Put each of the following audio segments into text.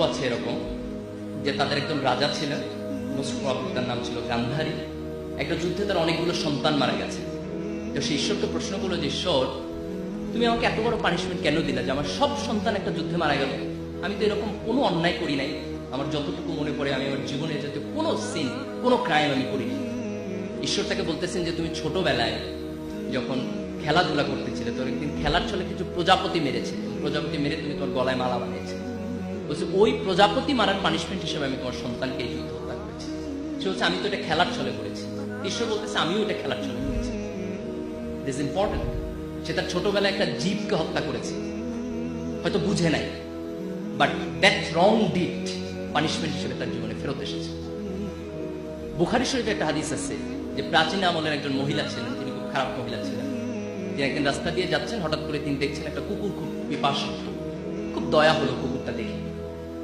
আছে এরকম যে তাদের একজন রাজা ছিলেন, মোস্ট প্রবাবলি তার নাম ছিল গান্ধারী। একটা যুদ্ধে তার অনেকগুলো সন্তান মারা গেছে। তো সে ঈশ্বরকে প্রশ্ন করলো যে, ঈশ্বর, তুমি আমাকে এত বড় পানিশমেন্ট কেন দিলা যে আমার সব সন্তান একটা যুদ্ধে মারা গেল? আমি তো এরকম কোনো অন্যায় করি নাই। আমার যতটুকু মনে পড়ে আমি আমার জীবনে যাতে কোনো সিন, কোনো ক্রাইম আমি করিনি। ঈশ্বর তাকে বলতেছেন যে তুমি ছোটবেলায় যখন খেলাধুলা করতেছিলে, তোর একদিন খেলার ছলে কিছু প্রজাপতি মেরেছে, প্রজাপতি মেরে তুমি তোমার গলায় মালা বানিয়েছে। বলছে ওই প্রজাপতি মারার পানিশমেন্ট হিসেবে আমি তোমার সন্তানকে এই যুদ্ধ হত্যা করেছি। সে বলছে আমি তো এটা খেলার ছলে করেছি। ঈশ্বর বলতেছে আমিও এটা খেলার ছলে করেছি। This important. সে তার ছোটবেলায় একটা জীবকে হত্যা করেছে, হয়তো বুঝে নাই, but that wrong did punishment হিসেবে তার জীবনে ফেরত এসেছে। বুখারী শরীফে একটা হাদিস আছে যে প্রাচীন আমলের একজন মহিলা ছিলেন, তিনি খুব খারাপ মহিলা ছিলেন। তিনি একদিন রাস্তা দিয়ে যাচ্ছেন, হঠাৎ করে তিনি দেখছেন একটা কুকুর খুব পিপাসিত। খুব দয়া হলো কুকুরটা দেখে,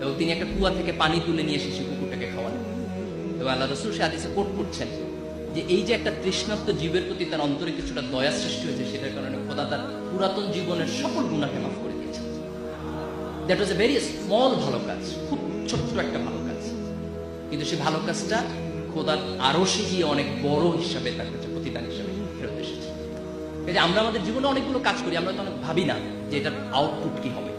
এবং তিনি একটা কুয়া থেকে পানি তুলে নিয়ে এসে সেই কুকুরটাকে খাওয়ালেন। এবং আল্লাহ রাসূল সে হাদিসে কোট করছেন যে এই যে একটা তৃষ্ণার্ত জীবের প্রতি তার অন্তরে কিছুটা দয়া সৃষ্টি হয়েছে, সেটার কারণে খোদা তার পুরাতন জীবনের সকল গুনাহকে মাফ করে দিয়েছেন। That was a very small ভালো কাজ, খুব ছোট্ট একটা ভালো কাজ, কিন্তু সেই ভালো কাজটা খোদার আরশে গিয়ে অনেক বড় হিসাবে তার কাছে প্রতিদান হিসাবে ফেরত এসেছে। এই যে আমরা আমাদের জীবনে অনেকগুলো কাজ করি, আমরা তো অনেক ভাবি না যে এটার আউটপুট কি হবে,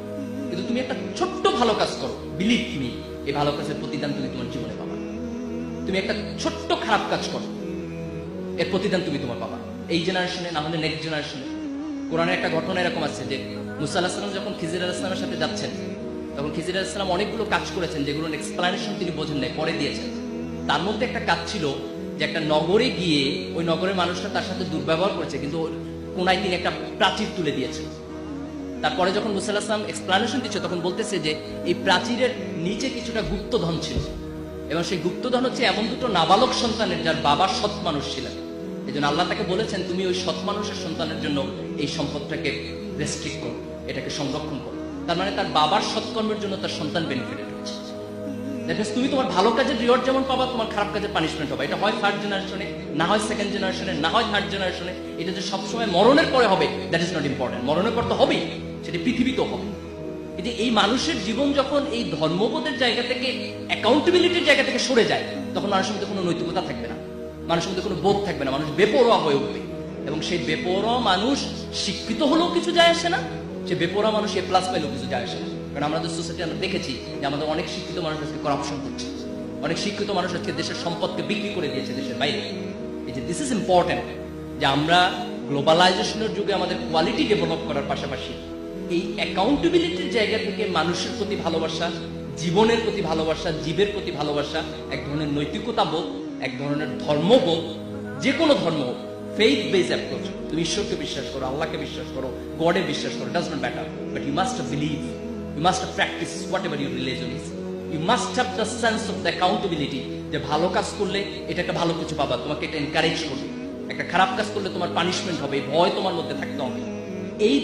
কিন্তু তুমি একটা ছোট্ট ভালো কাজ করো, বিলিভ মি, এই ভালো কাজের প্রতিদান তুমি তোমার জীবনে পাবা। তুমি একটা ছোট্ট খারাপ কাজ করো, এর প্রতিদান তুমি তোমার পাবা, এই জেনারেশনে না হলে নেক্সট জেনারেশনে। কোরআনের একটা ঘটনা এরকম আছে যে মুসা আলাইহিস সালাম যখন খিজির আলাইহিস সালামের সাথে যাচ্ছেন, তখন খিজির আলাইহিস সালাম অনেকগুলো কাজ করেছেন যেগুলোর এক্সপ্লানেশন তিনি বোঝেন নাই, পরে দিয়েছেন। তার মধ্যে একটা কাজ ছিল যে একটা নগরে গিয়ে ওই নগরের মানুষরা তার সাথে দুর্ব্যবহার করেছে, কিন্তু কোনায় তিনি একটা প্রাচীর তুলে দিয়েছেন। তারপরে যখন মুসা আলাইহিস সালাম এক্সপ্লানেশন দিচ্ছে, তখন বলতেছে যে এই প্রাচীরের নিচে কিছুটা গুপ্তধন ছিল, এবং সেই গুপ্তধন হচ্ছে এমন দুটো নাবালক সন্তানের যার বাবা সৎ মানুষ ছিলেন। এই জন্য আল্লাহ তাকে বলেছেন তুমি ওই সৎ মানুষের সন্তানের জন্য এই সম্পদটাকে রেস্ট্রিক্ট করো, এটাকে সংরক্ষণ করো। তার মানে তার বাবার সৎকর্মের জন্য তার সন্তান বেনিফিটেড হচ্ছে। তুমি তোমার ভালো কাজের রিওয়ার্ড যেমন পাবা, তোমার খারাপ কাজের পানিশমেন্ট হবে। এটা হয় ফার্স্ট জেনারেশনে, না হয় সেকেন্ড জেনারেশনে, না হয় থার্ড জেনারেশনে। এটা যে সবসময় মরণের পরে হবে দ্যাট ইজ নট ইম্পর্টেন্ট। মরণের পর তো হবেই, সেটি পৃথিবীতেও হবে। কিন্তু এই মানুষের জীবন যখন এই ধর্মবোধের জায়গা থেকে, অ্যাকাউন্টেবিলিটির জায়গা থেকে সরে যায়, তখন মানুষের মধ্যে কোনো নৈতিকতা থাকবে না, মানুষের মধ্যে কোনো বোধ থাকবে না, মানুষ বেপরোয়া হয়ে উঠবে। এবং সেই বেপরোয়া মানুষ শিক্ষিত হলেও কিছু যায় আসে না, সে বেপরোয়া মানুষ এ প্লাস পাইলেও কিছু যায় আসে না। কারণ আমাদের সোসাইটি আমরা দেখেছি যে আমাদের অনেক শিক্ষিত মানুষ আজকে করাপশন করছে, অনেক শিক্ষিত মানুষ আজকে দেশের সম্পদকে বিক্রি করে দিয়েছে দেশের বাইরে। এই যে দিস ইজ ইম্পর্টেন্ট যে আমরা গ্লোবালাইজেশনের যুগে আমাদের কোয়ালিটি ডেভেলপ করার পাশাপাশি এই অ্যাকাউন্টেবিলিটির জায়গা থেকে মানুষের প্রতি ভালোবাসা, জীবনের প্রতি ভালোবাসা, জীবের প্রতি ভালোবাসা, এক ধরনের নৈতিকতা বোধ, এক ধরনের ধর্মবোধ, যে কোনো ধর্ম, ফেইথ বেস অ্যাপ্রোচ। তুমি ঈশ্বরকে বিশ্বাস করো, আল্লাহকে বিশ্বাস করো, গডে বিশ্বাস করো, does not matter, but you must believe, you must practice whatever your religion is. You must have the sense of the accountability, যে ভালো কাজ করলে এটা একটা ভালো কিছু পাবা, তোমাকে এটা এনকারেজ করবে। একটা খারাপ কাজ করলে তোমার পানিশমেন্ট হবে, ভয় তোমার মধ্যে থাকতে হবে। এই